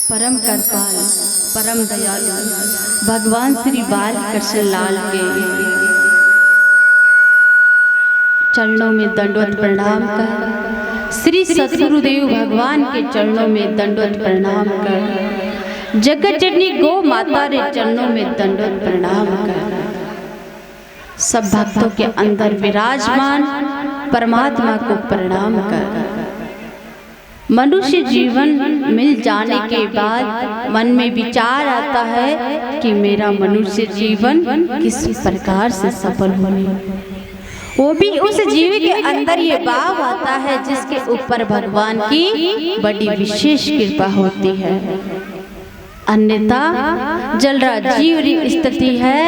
परम कृपाल परम दयालु भगवान श्री बाल कृष्ण लाल के चरणों में दंडवत प्रणाम कर, श्री सतगुरुदेव भगवान के चरणों में दंडवत प्रणाम कर, जगत जननी गौ माता रे चरणों में दंडवत प्रणाम कर, सब भक्तों के अंदर विराजमान परमात्मा को प्रणाम कर। मनुष्य जीवन मिल जाने के बाद मन में विचार आता है कि मेरा मनुष्य जीवन किस प्रकार से सफल होने, वो भी उस जीव के अंदर ये भाव आता है जिसके ऊपर भगवान की बड़ी विशेष कृपा होती है। अन्यथा जल रहा जीव स्थिति है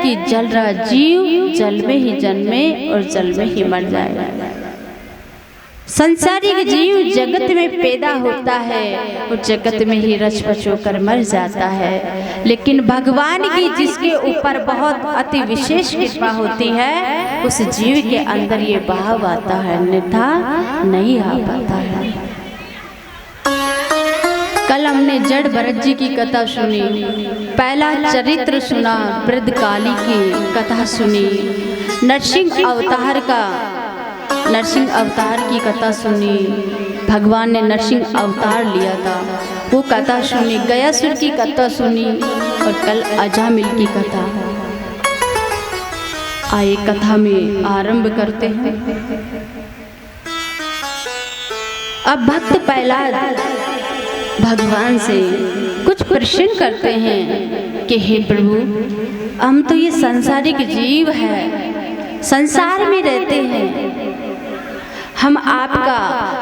कि जल रहा जीव जल में ही जन्मे और जल में ही मर जाएगा। संसारिक जीव जगत में पैदा होता है और जगत में ही रच बच होकर मर जाता है, लेकिन भगवान की जिसके ऊपर बहुत अति विशेष कृपा होती है उस जीव के अंदर ये भाव आता है, अन्यथा नहीं आ पाता है। कल हमने जड़ भरत जी की कथा सुनी, पहला चरित्र सुना, वृद्ध काली की कथा सुनी, नरसिंह अवतार की कथा सुनी, भगवान ने नरसिंह अवतार लिया था वो कथा सुनी, गयासुर की कथा सुनी और कल अजामिल की कथा। आइए कथा में आरंभ करते हैं। अब भक्त प्रहलाद भगवान से कुछ प्रश्न करते हैं कि हे प्रभु, हम तो ये संसारिक जीव है, संसार में रहते हैं, हम आपका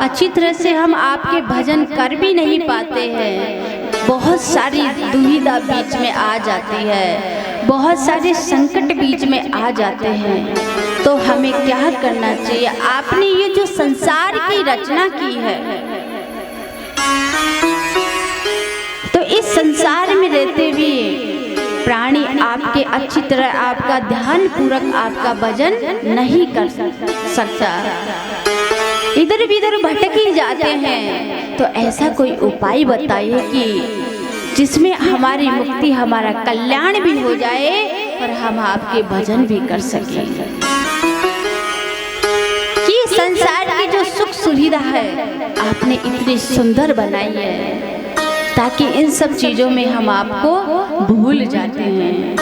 अच्छी तरह से हम आपके भजन कर भी नहीं पाते हैं, बहुत सारी दुविधा बीच में आ जाती है, बहुत सारे संकट बीच में आ जाते हैं, तो हमें क्या करना चाहिए? आपने ये जो संसार की रचना की है, तो इस संसार में रहते हुए प्राणी आपके अच्छी तरह आपका ध्यान पूर्वक आपका भजन नहीं कर सकता, इधर इधर भटक ही जाते हैं, तो ऐसा कोई उपाय बताइए कि जिसमें हमारी मुक्ति हमारा कल्याण भी हो जाए और हम आपके भजन भी कर सकें। कि संसार की जो सुख सुविधा है आपने इतनी सुंदर बनाई है ताकि इन सब चीज़ों में हम आपको भूल जाते हैं,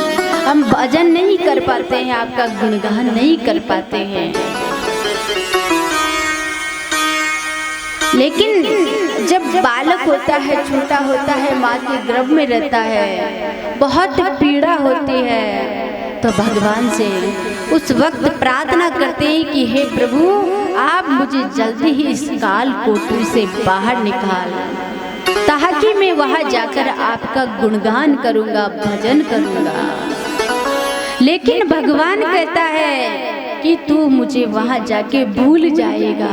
हम भजन नहीं कर पाते हैं, आपका गुणगान नहीं कर पाते हैं। लेकिन जब बालक होता है, छोटा होता है, माँ के गर्भ में रहता है, बहुत पीड़ा होती है, तो भगवान से उस वक्त प्रार्थना करते हैं कि हे प्रभु, आप मुझे जल्दी ही इस काल कोठरी से बाहर निकाल, ताकि मैं वहां जाकर आपका गुणगान करूंगा, भजन करूंगा। लेकिन भगवान कहता है कि तू मुझे वहां जाके भूल जाएगा।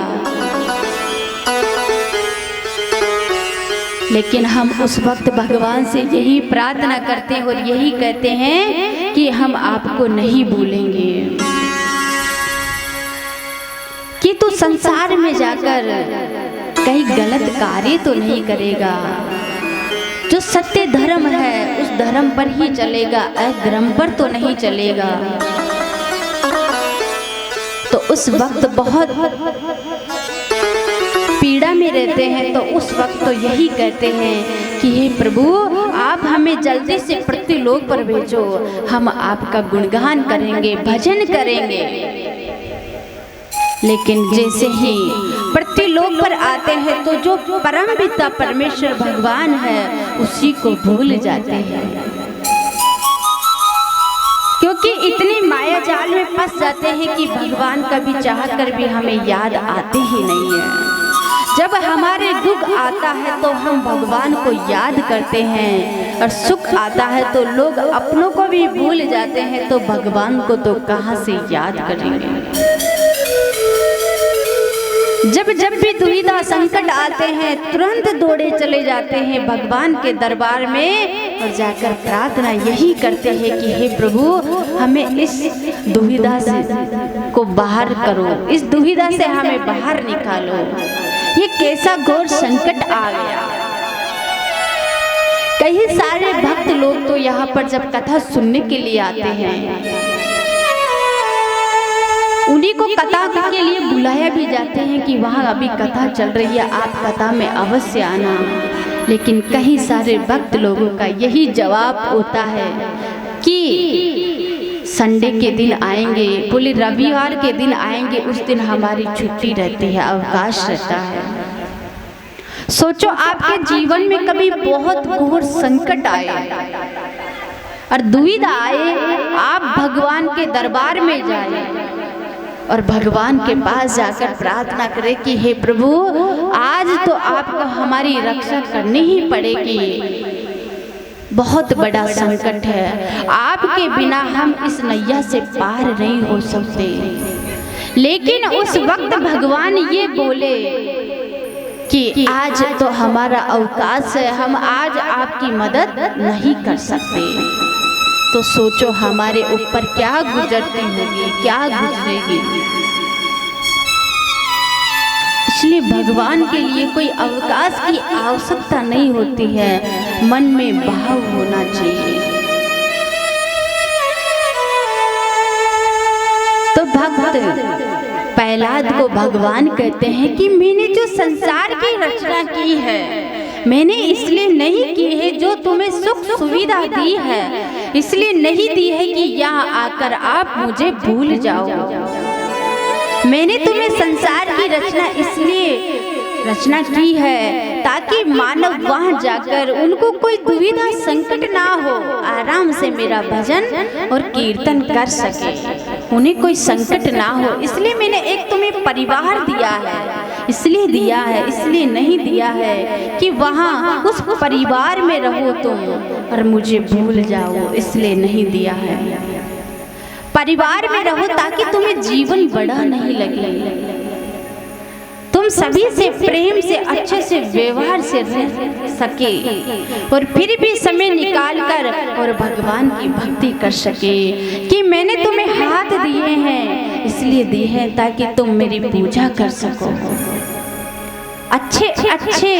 लेकिन हम उस वक्त भगवान से यही प्रार्थना करते हैं और यही कहते हैं कि हम आपको नहीं भूलेंगे, कि तू संसार में जाकर कहीं गलत कार्य तो नहीं करेगा, जो सत्य धर्म है उस धर्म पर ही चलेगा, अधर्म पर तो नहीं चलेगा। तो उस वक्त बहुत पीड़ा में रहते हैं, तो उस वक्त तो यही कहते हैं कि हे प्रभु, आप हमें जल्दी से पृथ्वीलोक पर भेजो, हम आपका गुणगान करेंगे, भजन करेंगे। लेकिन जैसे ही पृथ्वीलोक पर आते हैं तो जो परम पिता परमेश्वर भगवान है उसी को भूल जाते हैं, क्योंकि इतनी माया जाल में फंस जाते हैं कि भगवान कभी चाह कर भी हमें याद आते ही नहीं है। जब हमारे दुख आता है तो हम भगवान को याद करते हैं, और सुख आता है तो लोग अपनों को भी भूल जाते हैं, तो भगवान को तो कहाँ से याद करेंगे। जब भी दुविधा संकट आते हैं तुरंत दौड़े चले जाते हैं भगवान के दरबार में और जाकर प्रार्थना यही करते हैं कि हे प्रभु, हमें इस दुविधा से को बाहर करो, इस दुविधा से हमें बाहर निकालो। ये कैसा घोर संकट आ गया। कई सारे भक्त लोग तो यहाँ पर जब कथा सुनने के लिए आते हैं, उन्हीं को कथा के लिए बुलाया भी जाते हैं कि वहाँ अभी कथा चल रही है, आप कथा में अवश्य आना। लेकिन कई सारे भक्त लोगों का यही जवाब होता है कि संडे के दिन आएंगे, बोले रविवार के दिन आएंगे, उस दिन हमारी छुट्टी रहती है, अवकाश रहता है। सोचो आपके जीवन में कभी बहुत घोर संकट आए और दुविधा आए, आप भगवान के दरबार में जाए और भगवान के पास जाकर प्रार्थना करें कि हे प्रभु, आज तो आपको हमारी रक्षा करनी ही पड़ेगी, बहुत बड़ा संकट है, आपके बिना हम इस नैया से पार नहीं हो सकते। लेकिन उस वक्त भगवान ये बोले कि आज तो हमारा अवकाश है, हम आज आपकी मदद नहीं कर सकते। तो सोचो हमारे ऊपर क्या गुजरती होगी, क्या गुजरेगी। इसलिए भगवान के लिए कोई अवकाश की आवश्यकता नहीं होती है, मन में भाव होना चाहिए। तो भक्त प्रहलाद को भगवान कहते हैं कि मैंने जो संसार की रचना की है, मैंने इसलिए नहीं की है जो तुम्हें सुख सुविधा दी है, इसलिए नहीं दी है कि यहाँ आकर आप मुझे भूल जाओ। मैंने तुम्हें संसार की रचना इसलिए रचना की है ताकि मानव वहां जाकर उनको कोई दुविधा संकट ना हो, आराम से मेरा भजन और कीर्तन कर सके, उन्हें कोई संकट ना हो। इसलिए मैंने एक तुम्हें परिवार दिया है, इसलिए दिया है, इसलिए नहीं दिया है कि वहां उस परिवार में रहो तुम और मुझे भूल जाओ, इसलिए नहीं दिया है। परिवार में रहो ताकि तुम्हें जीवन बड़ा नहीं लगे, तुम सभी से प्रेम से अच्छे से व्यवहार से रह सके और फिर भी समय निकाल कर और भगवान की भक्ति कर सके। कि मैंने तुम्हें हाथ दिए हैं इसलिए दिए हैं ताकि तुम मेरी पूजा कर सको, अच्छे अच्छे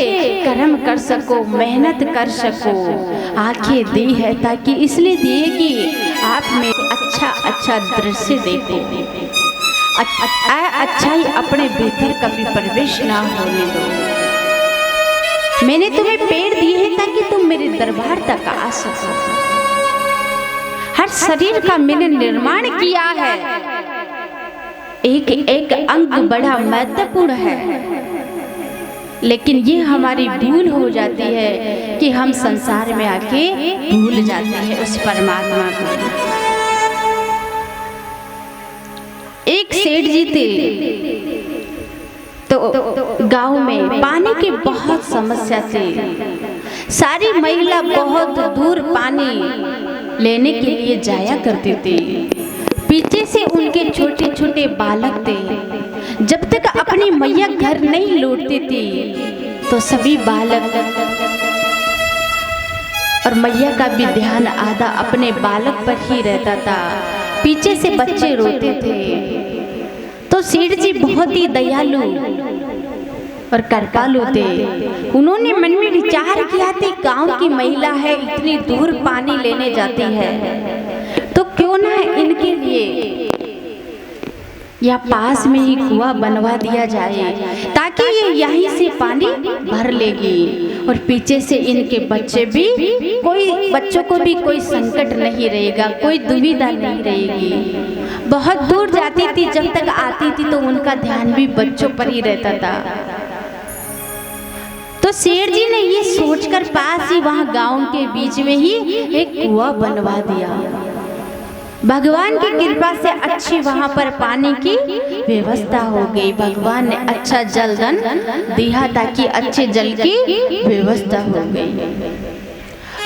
कर्म कर सको, मेहनत कर सको। आंखें दी है ताकि इसलिए दिए कि आप में अच्छा अच्छा दृश्य देखो, अच्छाई अपने भीतर कभी प्रवेश ना होने दो। मैंने तुम्हें पैर दिए हैं ताकि तुम मेरे दरबार तक आ सको। हर शरीर का मैंने निर्माण किया है, एक एक अंग बड़ा महत्वपूर्ण है, लेकिन ये हमारी भूल हो जाती है कि हम संसार में आके भूल जाते हैं उस परमात्मा को। एक सेठ जी थे, तो गांव में पानी की बहुत समस्या थी। सारी महिला बहुत दूर पानी लेने के लिए जाया करती थी। पीछे से उनके छोटे छोटे बालक थे। जब तक अपनी मैया घर नहीं लौटती थी तो सभी बालक और मैया का भी ध्यान आधा अपने बालक पर ही रहता था। पीछे से बच्चे रोते थे। तो सेठ जी बहुत ही दयालु और कृपालु थे। उन्होंने मन में विचार किया कि गांव की महिला है, इतनी दूर पानी लेने जाती है, तो क्यों ना इनके लिए या पास में ही कुआं बनवा दिया जाए ताकि ये यहीं से पानी भर लेगी और पीछे से इनके बच्चे भी, कोई बच्चों को भी कोई संकट नहीं रहेगा, कोई दुविधा नहीं रहेगी। बहुत दूर जाती थी, जब तक आती थी तो उनका ध्यान भी बच्चों पर ही रहता था। तो सेठ जी ने ये सोचकर पास ही वहां गांव के बीच में ही एक कुआं बनवा दिया। भगवान की कृपा से अच्छी वहां पर पानी की व्यवस्था हो गई। भगवान ने अच्छा जल धन दिया ताकि अच्छे जल की व्यवस्था हो गई।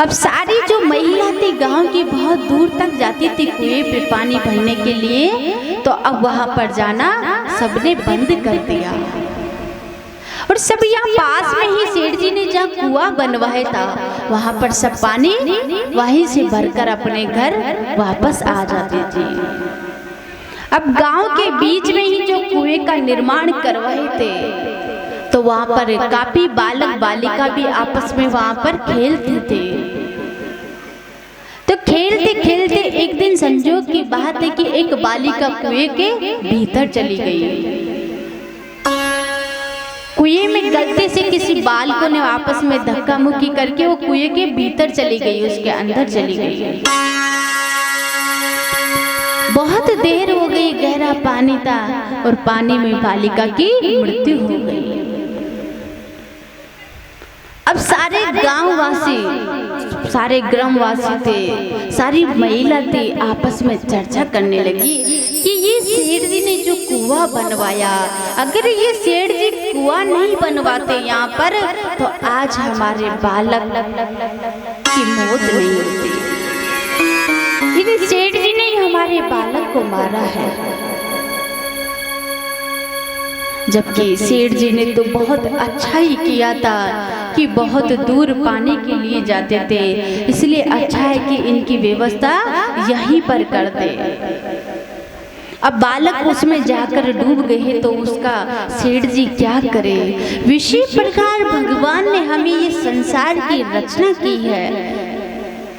अब सारी जो महिला थी गांव की बहुत दूर तक जाती थी कुएं पे पानी भरने के लिए, तो अब वहां पर जाना सबने बंद कर दिया और सब यहाँ पास में ही सेठ जी ने जहाँ कुआं बनवाया था वहां पर सब पानी वहीं से भरकर अपने घर वापस आ जाते थे। अब गांव के बीच में ही जो कुएं का निर्माण करवाए थे तो वहां पर काफी बालक बालिका भी आपस में वहां पर खेलते थे। तो खेलते खेलते एक दिन संजोग की बात है कि एक बालिका कुएं के भीतर चली गई। कुएं में गलती से किसी बालकों ने आपस में धक्का मुक्की करके वो कुएं के भीतर चली गई, उसके अंदर चली गई। बहुत देर हो गई, गहरा पानी था और पानी में बालिका की मृत्यु हो गई। अब सारे गांववासी, सारे ग्रामवासी थे, सारी महिला थी, आपस में चर्चा करने लगी कि ये सेठ जी ने जो कुआं बनवाया, अगर ये सेठ जी कुआं नहीं बनवाते यहाँ पर तो आज हमारे बालक की मौत नहीं होती। इन सेठ जी ने हमारे बालक को मारा है। जबकि सेठ जी ने तो बहुत अच्छा ही किया था कि बहुत दूर पानी के लिए जाते थे, इसलिए अच्छा है कि इनकी व्यवस्था यहीं पर कर दे। अब बालक उसमें जाकर डूब गए तो उसका सेठ जी क्या करे। विशेष प्रकार भगवान ने हमें ये संसार की रचना की है,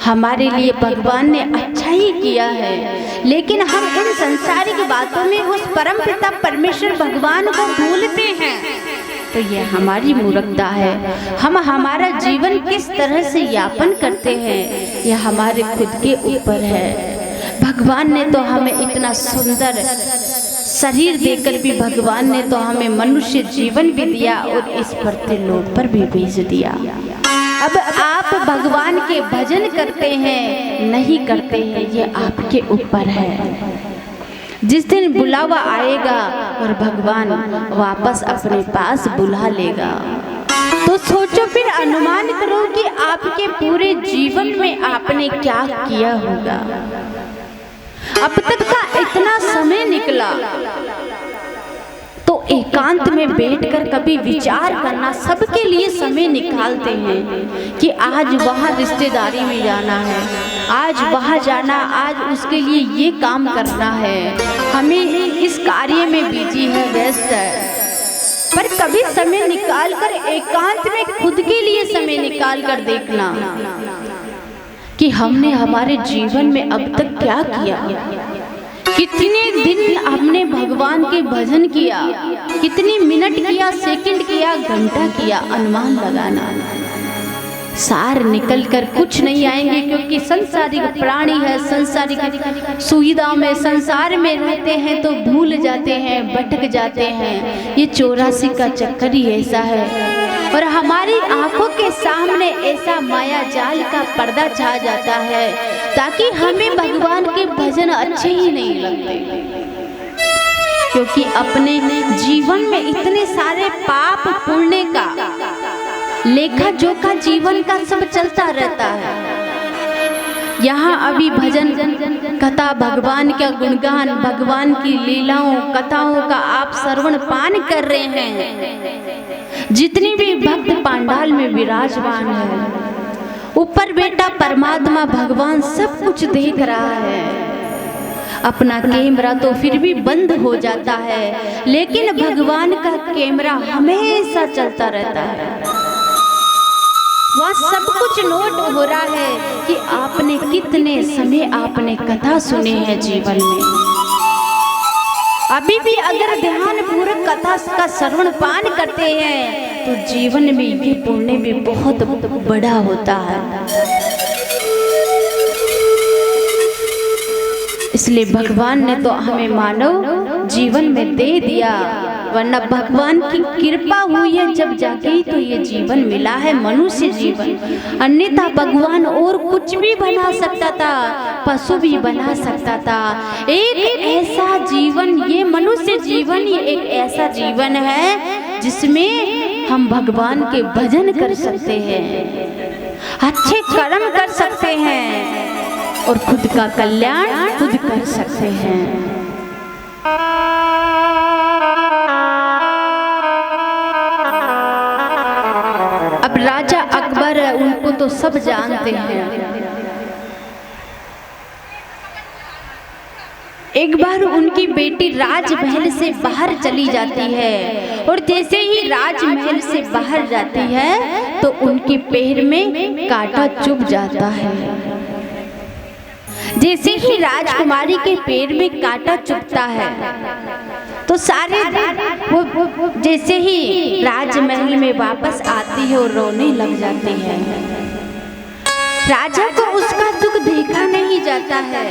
हमारे लिए भगवान ने अच्छा ही किया है, लेकिन हम इन संसारिक बातों में उस परम पिता परमेश्वर भगवान को भूलते हैं। तो ये हमारी मूर्खता है। हम हमारा जीवन किस तरह से यापन करते हैं यह हमारे खुद के ऊपर है। भगवान ने तो हमें इतना सुंदर शरीर देकर भी भगवान ने तो हमें मनुष्य जीवन भी दिया और इस पृथ्वी पर भी भेज दिया। अब आप भगवान के भजन करते हैं नहीं करते हैं ये आपके ऊपर है। जिस दिन बुलावा आएगा और भगवान वापस अपने पास बुला लेगा तो सोचो, फिर अनुमान करो कि आपके पूरे जीवन में आपने क्या किया होगा। अब तक का इतना समय निकला तो एकांत में बैठकर कभी विचार करना, सबके लिए समय निकालते हैं कि आज वहाँ रिश्तेदारी में जाना है, आज वहाँ जाना, आज उसके लिए ये काम करना है, हमें इस कार्य में बिजी है, व्यस्त है। पर कभी समय निकालकर एकांत में खुद के लिए समय निकाल कर देखना कि हमने हमारे जीवन में अब तक क्या किया, कितने दिन हमने भगवान के भजन किया, कितनी मिनट किया, सेकंड किया, घंटा किया। अनुमान लगाना, सार निकल कर कुछ नहीं आएंगे, क्योंकि संसारिक प्राणी है, संसारिक सुविधाओं में संसार में रहते हैं तो भूल जाते हैं, भटक जाते हैं। ये 84 का चक्कर ही ऐसा है और हमारी आंखों के सामने ऐसा माया जाल का पर्दा छा जाता है ताकि हमें भगवान के भजन अच्छे ही नहीं लगते, क्योंकि अपने जीवन में इतने सारे पाप पुण्य का लेखा जोखा जीवन का सब चलता रहता है। यहाँ अभी भजन कथा, भगवान का गुणगान, भगवान की लीलाओं कथाओं का आप श्रवण पान कर रहे हैं। जितने भी भक्त पांडाल में विराजमान है, ऊपर बेटा परमात्मा भगवान सब कुछ देख रहा है। अपना कैमरा तो फिर भी बंद हो जाता है, लेकिन भगवान का कैमरा हमेशा चलता रहता है। वह सब कुछ नोट हो रहा है कि आपने कितने समय आपने कथा सुने हैं जीवन में। अभी भी अगर ध्यान पूर्वक कथा का श्रवण पान करते हैं तो जीवन में ये पुण्य भी बहुत बड़ा होता है। इसलिए भगवान ने तो हमें मानव जीवन में दे दिया, वरना भगवान की कृपा हुई है जब जाके ही तो ये जीवन मिला है, मनुष्य जीवन। अन्यथा भगवान और कुछ भी बना सकता था, पशु भी बना सकता था। एक ऐसा जीवन, ये मनुष्य जीवन ही एक ऐसा जीवन है जिसमें हम भगवान के भजन कर सकते हैं, अच्छे कर्म कर सकते हैं और खुद का कल्याण खुद कर सकते हैं। अब राजा अकबर है, उनको तो सब जानते हैं। एक बार उनकी बेटी राजमहल से बाहर चली जाती है और जैसे ही राजमहल से बाहर जाती है तो उनके पैर में कांटा चुभ जाता है। जैसे ही राजकुमारी के पैर में कांटा चुभता है तो सारे वो जैसे ही राजमहल में वापस आती है और रोने लग जाती है। राजा को उसका दुख देखा नहीं जाता है।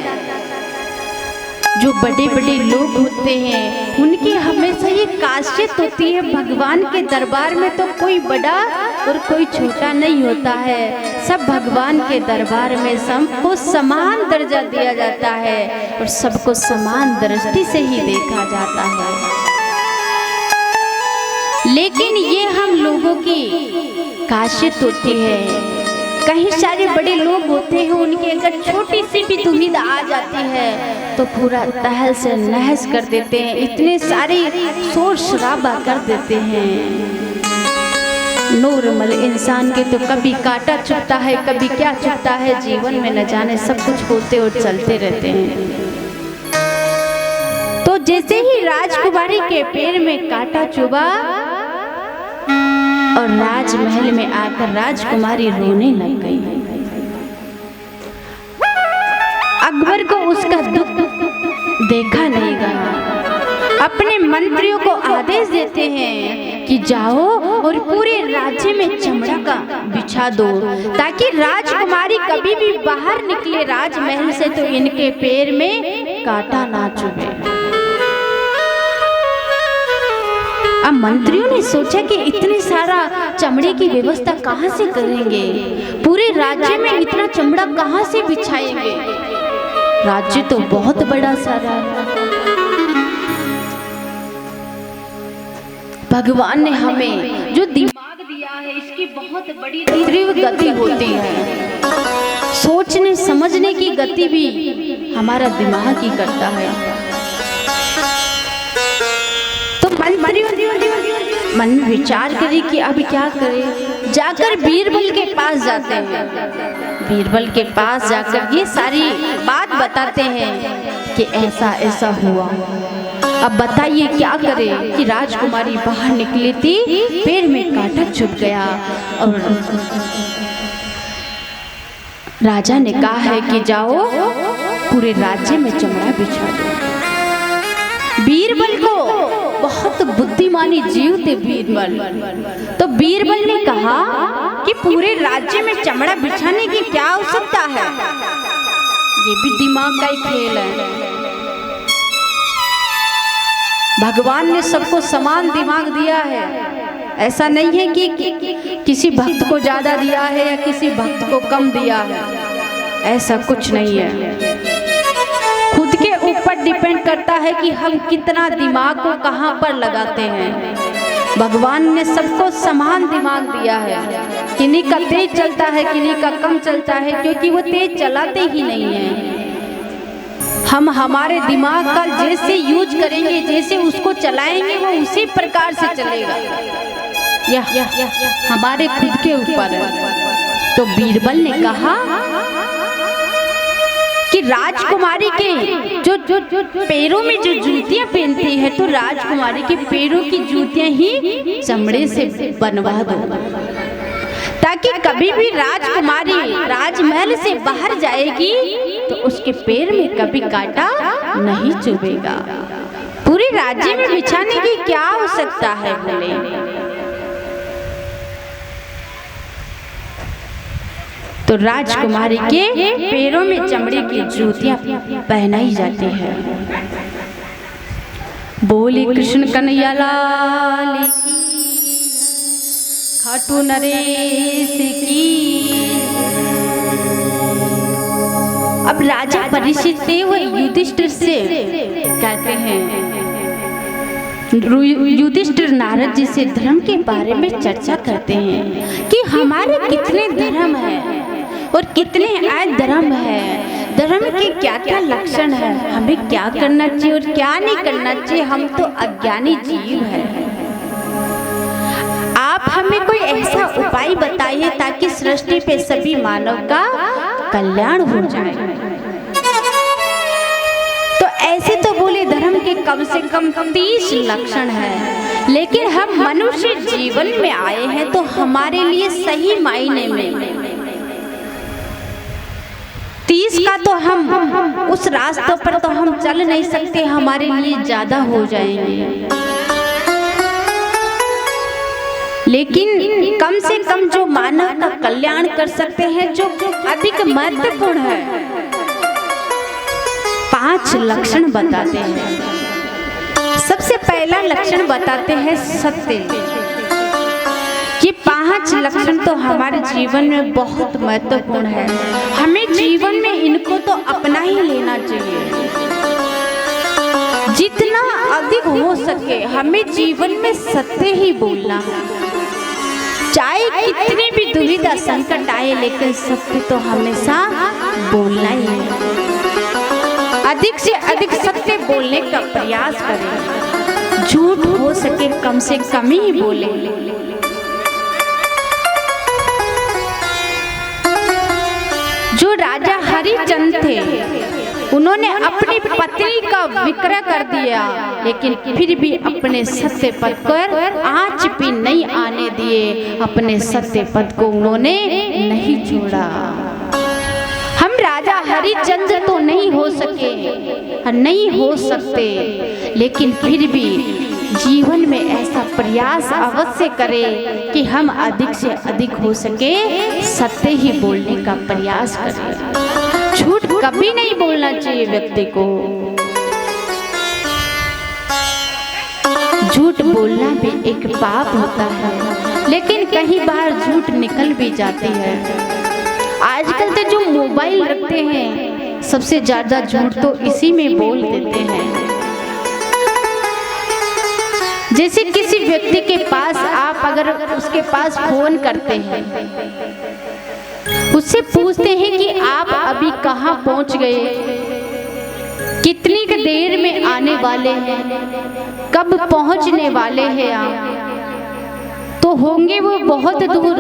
जो बड़े बड़े लोग होते हैं उनकी हमेशा ये खासियत होती है, भगवान के दरबार में तो कोई बड़ा और कोई छोटा नहीं होता है। सब भगवान के दरबार में सबको समान दर्जा दिया जाता है और सबको समान दृष्टि से ही देखा जाता है। लेकिन ये हम लोगों की खासियत होती है। कई सारे बड़े लोग होते हैं, उनके अगर छोटी सी भी दुविधा आ जाती है तो पूरा तहस से नहस कर देते हैं, इतने सारे शोर शराबा कर देते हैं। नॉर्मल इंसान के तो कभी कांटा चुभता है, कभी क्या चुभता है, जीवन में न जाने सब कुछ होते और चलते रहते हैं। तो जैसे ही राजकुमारी के पैर में कांटा चुभा और राजमहल में आकर राजकुमारी रोने लग गई। अकबर को उसका दुख देखा नहीं गया। अपने मंत्रियों को आदेश देते हैं कि जाओ और पूरे राज्य में चमड़ा का बिछा दो ताकि राजकुमारी कभी भी बाहर निकले राजमहल से तो इनके पैर में कांटा ना चुभे। अब मंत्रियों ने सोचा कि इतने सारा चमड़े की व्यवस्था कहाँ से करेंगे, पूरे राज्य में इतना चमड़ा कहाँ से बिछाएंगे, राज्य तो बहुत बड़ा सारा है। भगवान ने हमें जो दिमाग दिया है इसकी बहुत बड़ी तीव्र गति होती है। सोचने समझने की गति भी हमारा दिमाग ही करता है। तो मन में विचार करे कि अब क्या करे। जाकर बीरबल के पास जाते हैं। बीरबल के पास जाकर ये सारी बात बताते हैं कि ऐसा ऐसा हुआ। अब बताइए क्या करे कि राजकुमारी बाहर निकली थी, पैर में कांटा चुभ गया और राजा ने कहा है कि जाओ पूरे राज्य में चमड़ा बिछा दो। बीरबल को बहुत बुद्धिमानी जीव थे बीरबल। तो बीरबल ने कहा कि पूरे राज्य में चमड़ा बिछाने की क्या आवश्यकता है, ये भी दिमाग का ही खेल है। भगवान ने सबको समान दिमाग दिया है। ऐसा नहीं है कि किसी भक्त को ज्यादा दिया है या किसी भक्त को कम दिया है, ऐसा कुछ नहीं है। खुद के ऊपर डिपेंड करता है कि हम कितना दिमाग को कहाँ पर लगाते हैं। भगवान ने सबको समान दिमाग दिया है। किन्हीं का तेज चलता है, किन्हीं का कम चलता है, क्योंकि वो तेज चलाते ही नहीं है। हम हमारे दिमाग का जैसे यूज करेंगे, जैसे उसको चलाएंगे, वो उसी प्रकार से चलेगा। यह हमारे खुद के ऊपर है। तो बीरबल ने कहा कि राजकुमारी के जो पैरों में जो जूतियां पहनती है तो राजकुमारी के पैरों की जूतियां ही चमड़े से बनवा दो, ताकि कभी भी राजकुमारी राजमहल से बाहर जाएगी तो उसके पैर में कभी कांटा नहीं चुभेगा। पूरे राज्य में बिछाने की क्या आवश्यकता है बोले। तो राजकुमारी के पैरों में चमड़े की जूतियां पहनाई जाती है। बोली कृष्ण कन्हैया लाल की, खाटू नरेश की। अब राजा परीक्षित थे, वो युधिष्ठिर से कहते हैं, युधिष्ठिर नारद जी से धर्म के बारे में चर्चा करते हैं कि हमारे कितने धर्म है और कितने अधर्म है, धर्म के क्या क्या लक्षण है, हमें क्या करना चाहिए और क्या नहीं करना चाहिए। हम तो अज्ञानी जीव हैं। आप हमें कोई ऐसा उपाय बताइए ताकि सृष्टि पे सभी मानव का कल्याण हो जाए। तो ऐसे कम से कम 30 लक्षण है, लेकिन हम मनुष्य जीवन में आए हैं तो हमारे लिए सही मायने में 30 का तो हम उस रास्ते पर तो हम चल नहीं सकते, हमारे लिए ज्यादा हो जाएंगे। लेकिन कम से कम जो मानव का कल्याण कर सकते हैं, जो अधिक महत्वपूर्ण है, 5 लक्षण बताते हैं। सबसे पहला लक्षण बताते हैं सत्य। ये 5 लक्षण तो हमारे जीवन में बहुत महत्वपूर्ण है, हमें जीवन में इनको तो अपना ही लेना चाहिए। जितना अधिक हो सके हमें जीवन में सत्य ही बोलना है, चाहे कितनी भी दुविधा संकट आए, लेकिन सत्य तो हमेशा बोलना ही है। अधिक से अधिक सत्य बोलने का प्रयास करें, झूठ हो सके कम से कम ही बोले। जो राजा हरिचंद्र थे, उन्होंने अपनी पत्नी का विक्रय कर दिया, लेकिन फिर भी अपने सत्य पद पर आंच भी नहीं आने दिए। अपने सत्य पद को उन्होंने नहीं छोड़ा। हम राजा हरिचंद्र तो नहीं हो सके, नहीं हो सकते, लेकिन फिर भी जीवन में ऐसा प्रयास अवश्य करें कि हम अधिक से अधिक हो सके सत्य ही बोलने का प्रयास करें। झूठ कभी नहीं बोलना चाहिए व्यक्ति को। झूठ बोलना भी एक पाप होता है, लेकिन कई बार झूठ निकल भी जाती है। आजकल तो जो मोबाइल रखते हैं, सबसे ज्यादा झूठ तो इसी में बोल देते हैं। जैसे किसी व्यक्ति के पास आप अगर उसके पास फोन करते हैं, उससे पूछते हैं कि आप अभी कहाँ पहुँच गए, कितनी देर में आने वाले हैं, कब पहुँचने वाले हैं आप, तो होंगे वो बहुत दूर।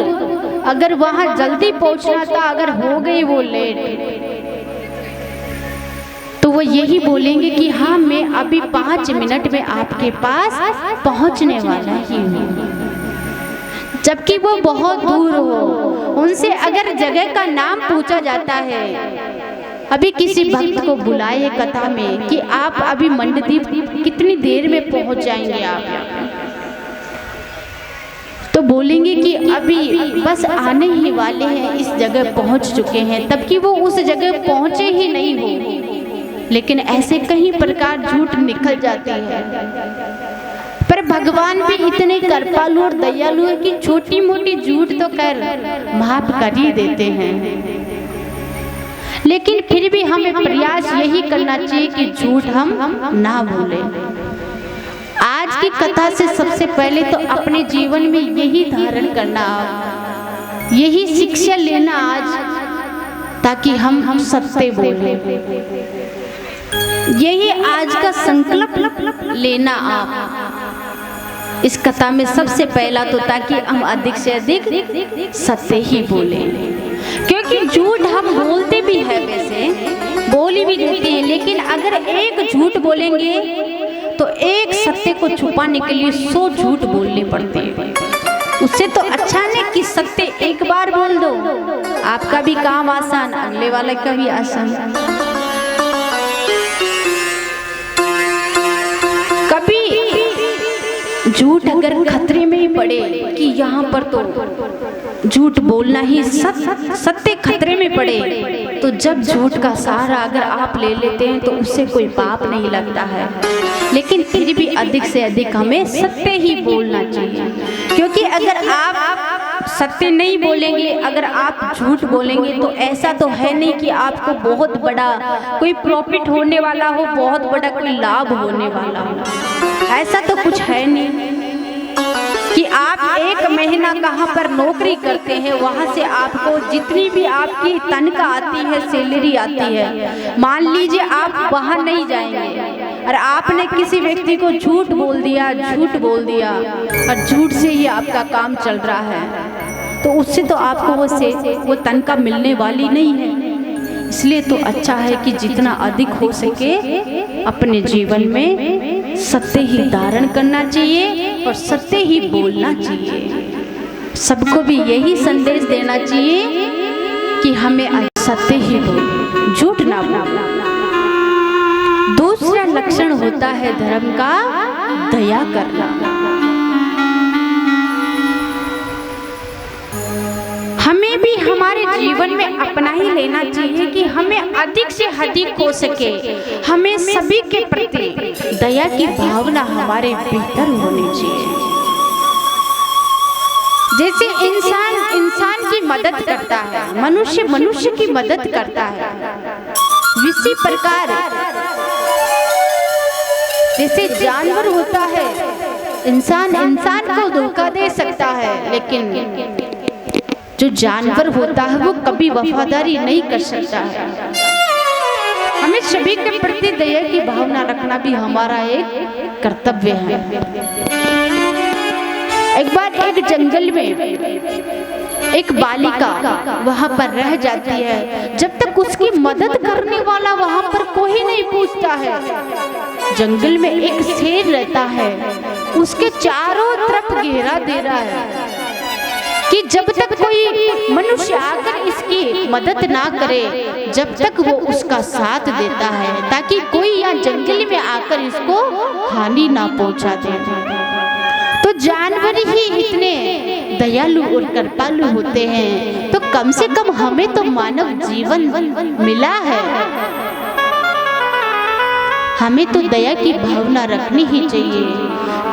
अगर वहाँ जल्दी पहुँचना था, अगर हो गई वो लेट, तो वो यही बोलेंगे कि हाँ मैं अभी 5 मिनट में आपके पास पहुंचने वाला ही हूँ, जबकि वो बहुत दूर हो। उनसे अगर जगह का नाम पूछा जाता है, अभी किसी भक्त को बुलाए कथा में कि आप अभी मंडदीप कितनी देर में पहुंच जाएंगे आप, तो बोलेंगे कि अभी बस आने ही वाले हैं, इस जगह पहुंच चुके हैं, तब कि वो उस जगह पहुंचे ही नहीं हो। लेकिन ऐसे कई प्रकार झूठ निकल जाती है। पर भगवान भी इतने कृपालु और दयालु है कि छोटी मोटी झूठ तो कर माफ कर ही देते हैं। लेकिन फिर भी हमें प्रयास यही करना चाहिए कि झूठ हम ना बोले। आज की कथा से सबसे पहले तो अपने जीवन में यही धारण करना, यही शिक्षा लेना आज, ताकि हम सत्य बोले। यही आज का संकल्प लेना आप इस कथा में सबसे पहला तो, ताकि हम अधिक से अधिक सत्य ही बोले। क्योंकि झूठ हम बोलते भी हैं, वैसे बोली भी देते हैं, लेकिन अगर एक झूठ बोलेंगे तो एक सत्य को छुपाने के लिए 100 झूठ बोलने पड़ते हैं। उससे तो अच्छा नहीं कि सत्य एक बार बोल दो, आपका भी काम आसान, अगले वाले का भी आसान। कभी झूठ अगर खतरे में ही पड़े कि यहाँ पर तो झूठ बोलना ही सत्य खतरे में पड़े, तो जब झूठ का सहारा अगर आप ले लेते हैं तो उससे कोई पाप नहीं लगता है। लेकिन फिर भी अधिक से अधिक हमें सत्य ही बोलना चाहिए। क्योंकि अगर आप सत्य नहीं बोलेंगे, अगर आप झूठ बोलेंगे, तो ऐसा तो है नहीं कि आपको बहुत बड़ा कोई प्रॉफिट होने वाला हो, बहुत बड़ा कोई लाभ होने वाला हो। ऐसा तो कुछ है नहीं कि आप 1 महीना कहाँ पर नौकरी करते हैं, वहाँ से आपको जितनी भी आपकी तनख्वाह आती है, सैलरी आती है, मान लीजिए आप वहाँ नहीं जाएंगे और आपने किसी व्यक्ति को झूठ बोल दिया और झूठ से ही आपका काम चल रहा है, तो उससे तो आपको वो तनख्वाह मिलने वाली नहीं है। इसलिए तो अच्छा है कि जितना अधिक हो सके अपने जीवन में सत्य ही धारण करना चाहिए और सत्य ही बोलना चाहिए। सबको भी यही संदेश देना चाहिए कि हमें सत्य ही बोल, झूठ ना बोलना। दूसरा लक्षण होता है धर्म का दया करना। हमें भी हमारे जीवन में अपना ही लेना चाहिए कि हमें अधिक से अधिक हो सके हमें सभी के प्रति दया की भावना हमारे भीतर होनी चाहिए। जैसे इंसान की मदद करता है, मनुष्य की मदद करता है, इसी प्रकार जैसे जानवर होता है, इंसान को धोखा दे सकता है, लेकिन जो जानवर होता है वो कभी वफादारी नहीं कर सकता है। हमें सभी के प्रति दया की भावना रखना भी हमारा एक कर्तव्य है। एक बार एक जंगल में एक बालिका वहां पर रह जाती है। जब तक उसकी मदद करने वाला वहां पर कोई नहीं पूछता है, जंगल में एक शेर रहता है, उसके चारों तरफ घेरा दे रहा है कि जब तक कोई मनुष्य आकर इसकी मदद ना करे, जब तक वो उसका साथ देता है, ताकि कोई यहाँ जंगल में आकर इसको हानि ना पहुंचा दे। तो जानवर ही इतने दयालु और कृपालु होते हैं, तो कम से कम हमें तो मानव जीवन मिला है, हमें तो दया की भावना रखनी ही चाहिए।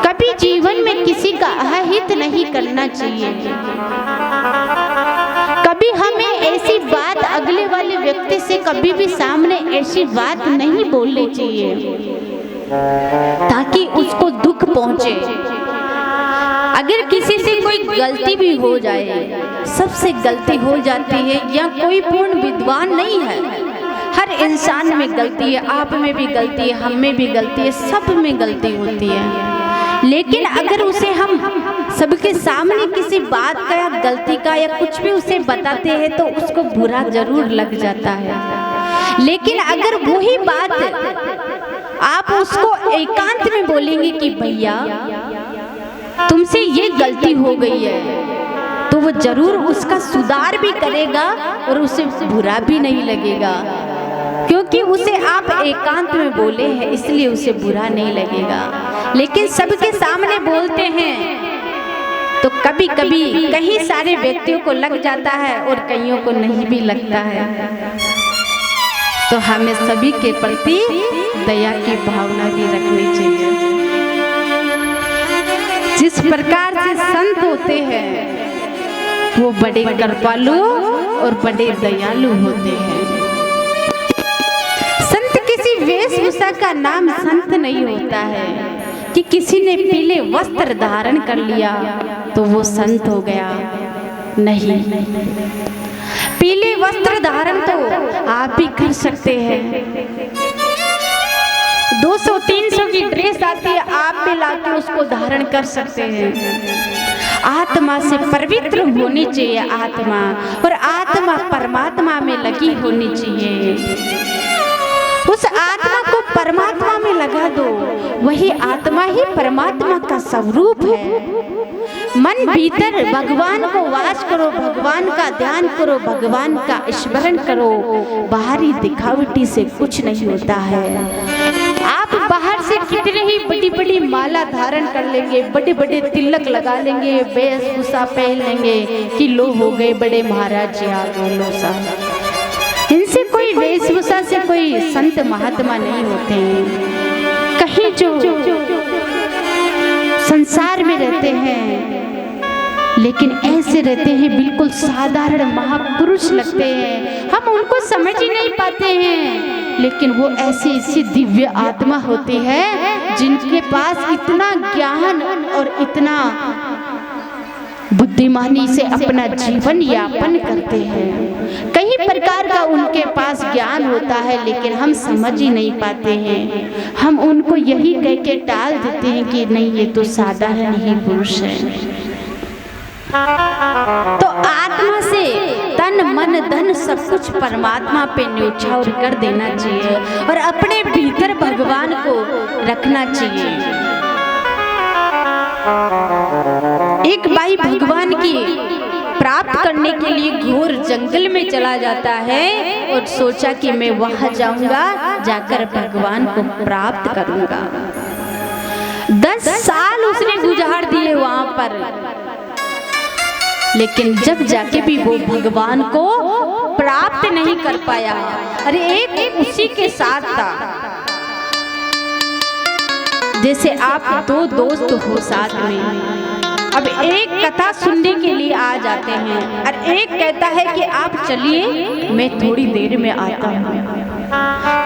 कभी जीवन में किसी का अहित नहीं करना चाहिए। कभी हमें ऐसी बात अगले वाले व्यक्ति से कभी भी सामने ऐसी बात नहीं बोलनी चाहिए ताकि उसको दुख पहुंचे। अगर किसी से कोई गलती भी हो जाए, सबसे गलती हो जाती है, या कोई पूर्ण विद्वान नहीं है, हर इंसान में गलती है, आप में भी गलती है, हम में भी गलती है, सब में गलती होती है। लेकिन अगर उसे हम सबके सामने किसी बात का या गलती का या कुछ भी उसे बताते हैं तो उसको बुरा जरूर लग जाता है। लेकिन अगर वही बात आप उसको एकांत में बोलेंगे कि भैया तुमसे ये गलती हो गई है, तो वो जरूर उसका सुधार भी करेगा और उसे बुरा भी नहीं लगेगा, क्योंकि उसे आप एकांत में बोले हैं, इसलिए उसे बुरा नहीं लगेगा। लेकिन सबके सामने बोलते हैं तो कभी कभी कई सारे व्यक्तियों को लग जाता है और कईयों को नहीं भी लगता है। तो हमें सभी के प्रति दया की भावना भी रखनी चाहिए। जिस प्रकार से संत होते हैं वो बड़े कृपालु और बड़े दयालु होते हैं। संत किसी वेशभूषा का नाम संत नहीं होता है कि किसी ने पीले वस्त्र धारण कर लिया तो वो संत हो गया। नहीं, पीले वस्त्र धारण तो आप भी कर सकते हैं। 200-300 की ड्रेस आती है, आप भी लाके उसको धारण कर सकते हैं। आत्मा से पवित्र होनी चाहिए आत्मा, और आत्मा परमात्मा में लगी होनी चाहिए। उस आत्मा को परमात्मा में लगा दो, वही आत्मा ही परमात्मा का स्वरूप है। मन भीतर भगवान को वास करो, भगवान का ध्यान करो, भगवान का स्मरण करो। बाहरी दिखावटी से कुछ नहीं होता है। आप बाहर से कितने ही बड़ी बड़ी माला धारण कर लेंगे, बड़े बड़े तिलक लगा लेंगे, वेशभूषा पहन लेंगे कि लो हो गए बड़े महाराज जी आ गए लो साहब। इनसे कोई वेशभूषा से कोई संत महात्मा नहीं होते हैं। कहीं जो संसार में रहते हैं लेकिन ऐसे रहते हैं, बिल्कुल साधारण महापुरुष लगते हैं, हम उनको समझ ही नहीं पाते हैं, लेकिन वो ऐसी दिव्य आत्मा होती है जिनके पास इतना ज्ञान और इतना बुद्धिमानी से अपना जीवन यापन करते हैं। कई प्रकार का उनके पास ज्ञान होता है लेकिन हम समझ ही नहीं पाते हैं। हम उनको यही कह के टाल देते हैं कि नहीं, ये तो साधारण ही पुरुष है। तो आत्मा से तन मन धन सब कुछ परमात्मा पे न्योछावर कर देना चाहिए और अपने भीतर भगवान को रखना चाहिए। एक भाई भगवान की प्राप्त करने के लिए घोर जंगल में चला जाता है और सोचा कि मैं वहां जाऊंगा, जाकर भगवान को प्राप्त करूंगा। 10 साल उसने गुजार दिए वहां पर, लेकिन जब जाके भी वो भगवान को प्राप्त नहीं कर पाया। अरे एक उसी के साथ था, जैसे आप 2 दोस्त हो साथ में, अब एक कथा सुनने के लिए आ जाते हैं और एक कहता है कि आप चलिए मैं थोड़ी देर में आता हूँ,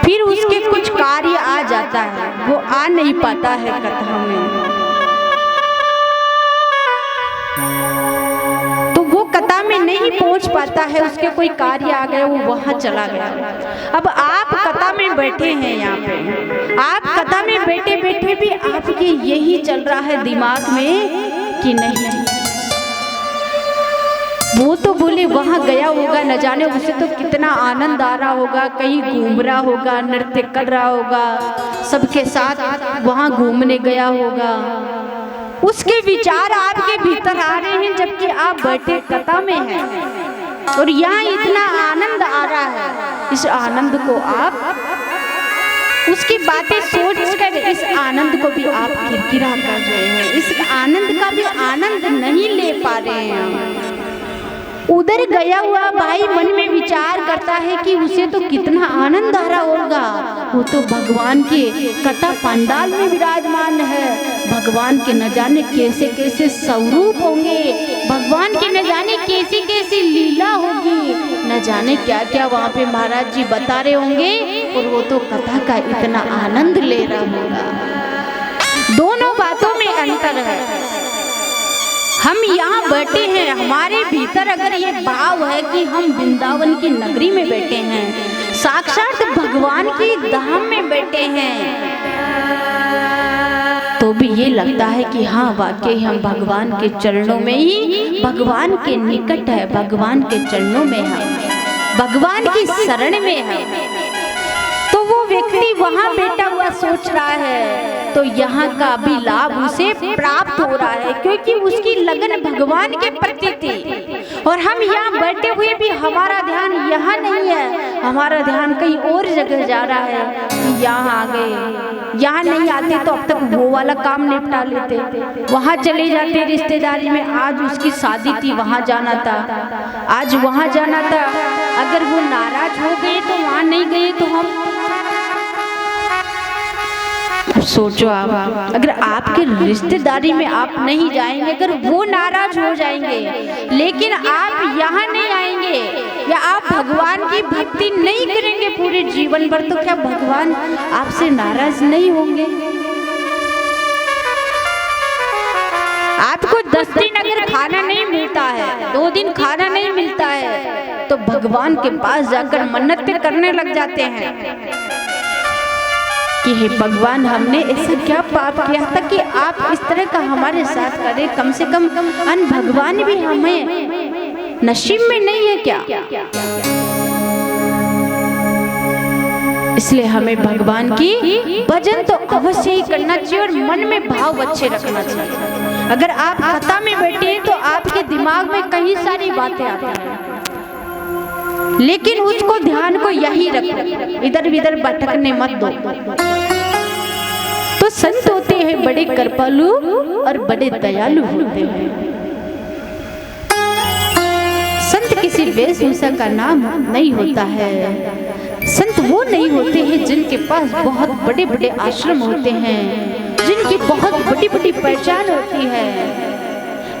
फिर उसके कुछ कार्य आ जाता है, वो आ नहीं पाता है कथा में, तो वो कथा में नहीं पहुंच पाता है, उसके कोई कार्य आ गए, वो वहां चला गया। अब आप कथा में बैठे हैं, यहाँ पे आप कथा में बैठे बैठे भी आपके यही चल रहा है दिमाग में कि नहीं, वो तो बोले वहां गया होगा, न जाने उसे तो कितना आनंद आ रहा होगा, कहीं घूम रहा होगा, नृत्य कर रहा होगा, सबके साथ वहां घूमने गया होगा। उसके विचार आपके भीतर आ रहे हैं, जबकि आप बैठे कथा में हैं और यहाँ इतना आनंद आ रहा है। इस आनंद को आप, उसकी बातें सोच कर इस आनंद को भी आप किरकिरा कर रहे हैं, इस आनंद का भी आनंद नहीं ले पा रहे हैं। उधर गया हुआ भाई मन में विचार करता है कि उसे तो कितना आनंद आ रहा होगा, वो तो भगवान के कथा पंडाल में विराजमान है, भगवान के न जाने कैसे कैसे स्वरूप होंगे, भगवान के न जाने कैसी कैसी लीला होगी, न जाने क्या क्या वहाँ पे महाराज जी बता रहे होंगे, और वो तो कथा का इतना आनंद ले रहा होगा। दोनों बातों में अंतर है। हम यहाँ बैठे हैं, हमारे भीतर अगर ये भाव है कि हम वृंदावन की नगरी में बैठे हैं, साक्षात भगवान की धाम में बैठे हैं, तो भी ये लगता है कि हाँ वाकई हम भगवान के चरणों में ही, भगवान के निकट है, भगवान के चरणों में है, भगवान की शरण में है। तो वो व्यक्ति वहां बैठा हुआ सोच रहा है, तो यहाँ का भी लाभ उसे प्राप्त हो रहा है, क्योंकि उसकी लगन भगवान के प्रति थी। और हम यहाँ बैठे हुए भी हमारा ध्यान यहाँ नहीं है, हमारा ध्यान कहीं और जगह जा रहा है कि यहाँ आ गए, यहाँ नहीं आते तो अब तक वो वाला काम निपटा लेते, वहाँ चले जाते रिश्तेदारी में, आज उसकी शादी थी वहाँ जाना था, आज वहाँ जाना था, अगर वो नाराज हो गए तो वहाँ नहीं गए तो हम, सोचो आप, अगर आपके रिश्तेदारी में आप नहीं जाएंगे, अगर वो नाराज हो जाएंगे, लेकिन आप यहाँ नहीं आएंगे या आप भगवान की भक्ति नहीं करेंगे पूरे जीवन भर, तो क्या भगवान आपसे नाराज नहीं होंगे? आपको 10 दिन अगर खाना नहीं मिलता है, 2 दिन खाना नहीं मिलता है, तो भगवान के पास जाकर मन्नत करने लग जाते हैं कि हे भगवान, हमने ऐसा क्या पाप किया था कि आप इस तरह का हमारे साथ करें, कम से कम अन भगवान भी हमें नसीब में नहीं है क्या? इसलिए हमें भगवान की भजन तो अवश्य ही करना चाहिए और मन में भाव अच्छे रखना चाहिए। अगर आप कथा में बैठे हैं तो आपके दिमाग में कई सारी बातें आती हैं, लेकिन उसको ध्यान को यही रखो, इधर उधर भटकने मत दो। तो संत होते हैं बड़े कृपालु और बड़े दयालु होते हैं। संत किसी वेशभूषा का नाम नहीं होता है, संत वो नहीं होते हैं जिनके पास बहुत बड़े बड़े आश्रम होते हैं, जिनकी बहुत बड़ी बड़ी पहचान होती है,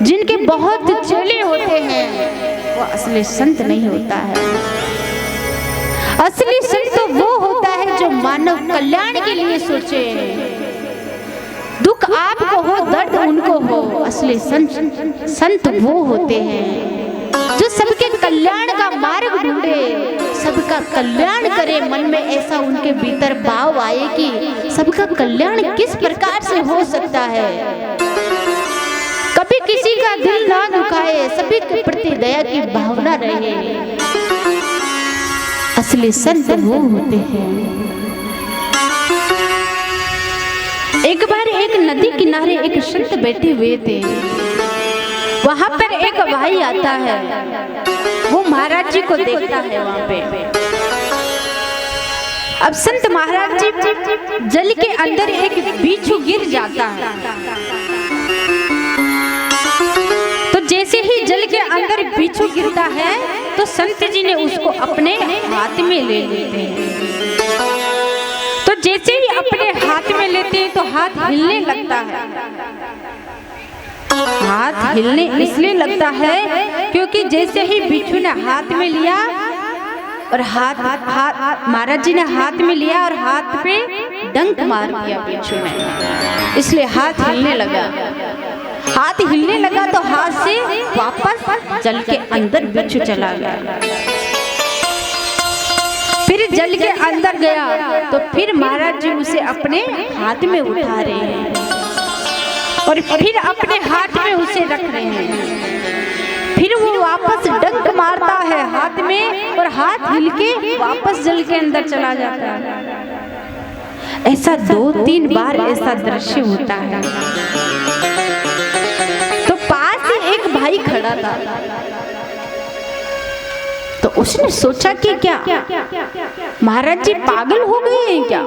जिनके बहुत चेले होते हैं, वो असली संत नहीं होता है। असली संत तो वो होता है जो मानव कल्याण के लिए सोचे, दुख आपको हो दर्द उनको हो। असली संत वो होते हैं जो सबके कल्याण का मार्ग ढूंढे, सबका कल्याण करे, मन में ऐसा उनके भीतर भाव आए कि सबका कल्याण किस प्रकार से हो सकता है। कभी किसी का दिल ना दुखाए, सभी के प्रति दया की भावना रहे। असली संत वो होते हैं। एक बार एक नदी किनारे एक संत बैठे हुए थे। वहां पर एक भाई आता है, वो महाराज जी को देखता है वहां पे। अब संत महाराज जी जल के अंदर एक बिच्छू गिर जाता है, तो जैसे ही जल के अंदर बिच्छू गिरता है तो संत जी ने उसको अपने हाथ में ले लेते हैं। तो जैसे ही अपने हाथ में लेते हैं तो हाथ हिलने लगता है। हाथ हिलने इसलिए लगता है क्योंकि जैसे ही बिच्छू ने हाथ में लिया और हाथ महाराज जी ने हाथ में लिया और हाथ पे डंक मार दिया बिच्छू ने, इसलिए हाथ हिलने लगा। हाथ हिलने लगा तो हाथ से वापस जल के अंदर बिच्छू चला गया। फिर जल के अंदर गया तो फिर महाराज जी उसे अपने हाथ में उठा रहे हैं और फिर अपने हाथ में उसे रख रहे हैं। फिर वो वापस डंक मारता है हाथ में और हाथ हिल के वापस जल के अंदर चला जाता है। ऐसा 2-3 बार ऐसा दृश्य होता है। तो पास ही एक भाई खड़ा था, तो उसने सोचा कि क्या महाराज जी पागल हो गए हैं क्या,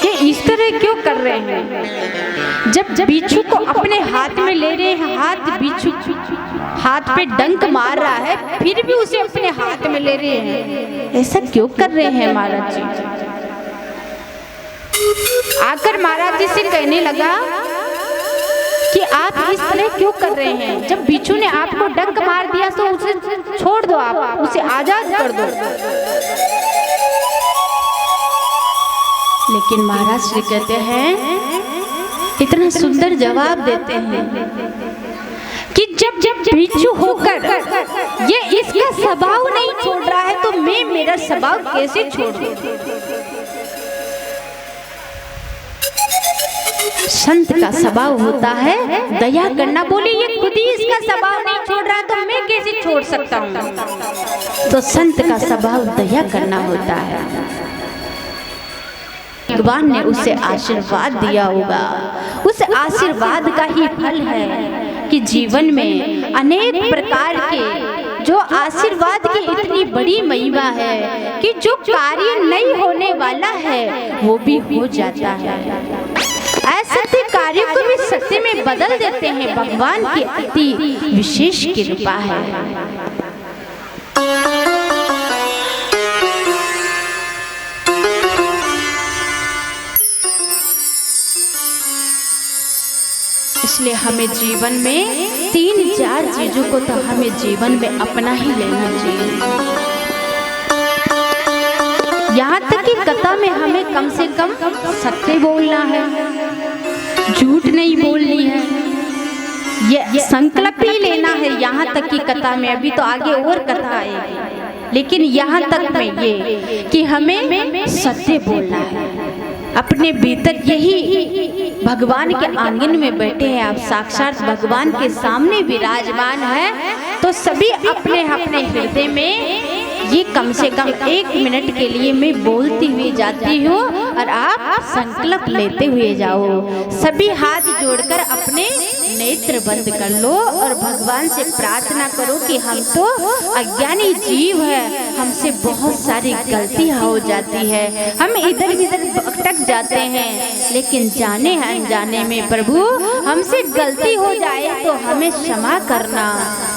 ये इस तरह क्यों कर रहे हैं। जब बिच्छू को अपने हाथ में ले रहे हैं, हाथ बिच्छू हाथ पे डंक मार रहा है, फिर भी उसे अपने हाथ में ले रहे हैं, ऐसा क्यों कर रहे हैं महाराज जी। आकर महाराज जी से कहने लगा कि आप इस तरह क्यों कर रहे हैं। जब बिच्छू ने आपको डंक मार दिया तो उसे छोड़ दो, आप उसे आजाद कर दो। लेकिन महाराज जी कहते हैं, इतना सुंदर जवाब देते हैं कि जब बिच्छू होकर ये इसका स्वभाव नहीं छोड़ रहा है तो मैं मेरा स्वभाव कैसे छोड़ दूं। संत का स्वभाव होता है दया करना। बोले ये खुद ही इसका स्वभाव नहीं छोड़ रहा तो मैं कैसे छोड़ सकता हूँ। तो संत का स्वभाव दया करना होता है। भगवान ने उसे आशीर्वाद दिया होगा, उस आशीर्वाद का ही फल है कि जीवन में अनेक प्रकार के जो आशीर्वाद की इतनी बड़ी महिमा है कि जो कार्य नहीं होने वाला है वो भी हो जाता है। असत्य कार्यों को भी सत्य में बदल देते हैं। भगवान की अति विशेष कृपा है। इसलिए हमें जीवन में 3-4 चीजों को तो हमें जीवन में अपना ही लेना चाहिए। यहाँ तक कि कथा में हमें कम से कम सत्य बोलना है, झूठ नहीं बोलनी है, ये संकल्प ही लेना है। यहाँ तक कि कथा में, अभी तो आगे और कथा आएगी, लेकिन यहाँ तक में ये कि हमें सत्य बोलना है। अपने भीतर यही भगवान के आंगन में बैठे हैं आप, साक्षात भगवान के सामने विराजमान है, तो सभी अपने अपने हृदय में ये कम से कम 1 मिनट के लिए मैं बोलती हुई जाती हूँ और आप संकल्प लेते हुए जाओ। सभी हाथ जोड़कर अपने नेत्र बंद कर लो और भगवान से प्रार्थना करो कि हम तो अज्ञानी जीव है, हमसे बहुत सारी गलतियाँ हो जाती है, हम इधर इधर भटक जाते हैं, लेकिन जाने अनजाने में प्रभु हमसे गलती हो जाए तो हमें क्षमा करना।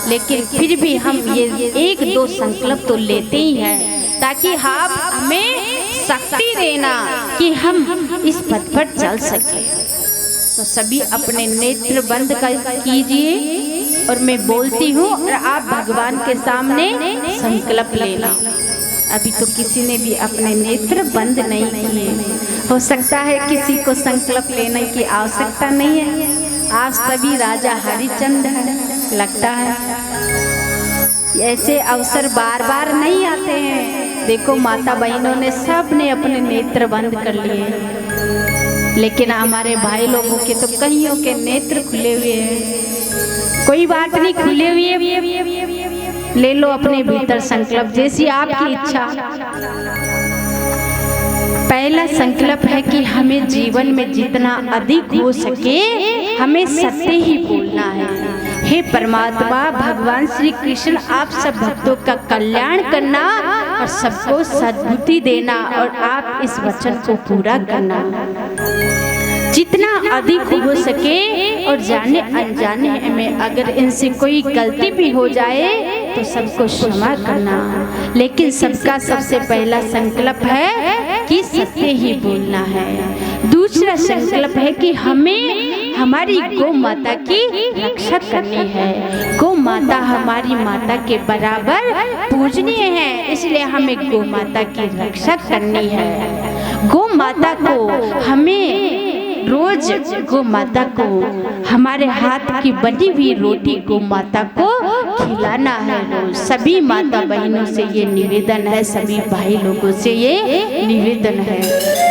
लेकिन फिर भी हम ये 1-2 संकल्प तो लेते ही हैं ताकि आप हमें शक्ति देना कि हम इस पथ पर चल सके। तो सभी अपने नेत्र बंद कीजिए और मैं बोलती हूँ और आप भगवान के सामने संकल्प लेना। अभी तो किसी ने भी अपने नेत्र बंद नहीं किए, हो सकता है किसी को संकल्प लेने की आवश्यकता नहीं है। आप सभी राजा हरिश्चंद्र हैं, लगता है ऐसे अवसर बार बार नहीं आते हैं। देखो माता बहनों ने सब ने अपने नेत्र बंद कर लिए, लेकिन हमारे भाई लोगों के तो कईयों के नेत्र खुले हुए हैं। कोई बात नहीं, खुले हुए ले लो अपने भीतर संकल्प, जैसी आपकी इच्छा। पहला संकल्प है कि हमें जीवन में जितना अधिक हो सके हमें सत्य ही बोलना है। हे परमात्मा भगवान श्री कृष्ण, आप सब भक्तों का कल्याण करना और सबको सद्बुद्धि देना, और आप इस वचन को पूरा करना। जितना अधिक हो सके, और जाने अनजाने में अगर इनसे कोई गलती भी हो जाए तो सबको क्षमा करना। लेकिन सबका सबसे पहला संकल्प है कि सत्य ही बोलना है। दूसरा संकल्प है कि हमें हमारी गौ माता की रक्षा करनी है। गौ माता हमारी माता के बराबर पूजनीय है, इसलिए हमें गौ माता की रक्षा करनी है। गौ माता को हमें रोज गौ माता को हमारे हाथ की बनी हुई रोटी गौ माता को खिलाना है रोज। सभी माता बहनों से ये निवेदन है, सभी भाई लोगों से ये निवेदन है,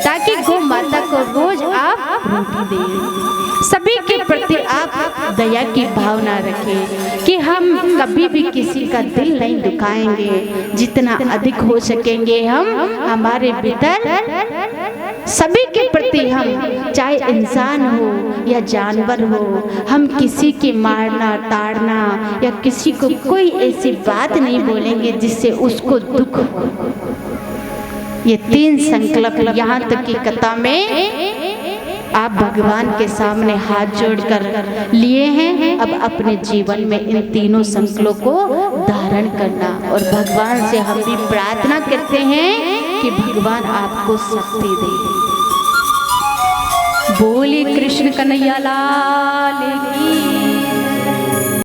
ताकि गौ माता को रोज आप रोटी दें। सभी के प्रति आप दया की भावना रखें कि हम कभी भी किसी का दिल नहीं दुखाएंगे। जितना अधिक हो सकेंगे हम हमारे भीतर सभी के प्रति, हम चाहे इंसान हो या जानवर हो, हम किसी के मारना ताड़ना या किसी को कोई ऐसी बात नहीं बोलेंगे जिससे उसको दुख हो। ये 3 संकल्प यहाँ तक की कथा में आप भगवान के सामने हाथ जोड़कर लिए हैं। अब अपने जीवन में इन तीनों संकल्पों को धारण करना, और भगवान से हम भी प्रार्थना करते हैं कि भगवान आपको शक्ति दे। बोले कृष्ण कन्हैया लाल की।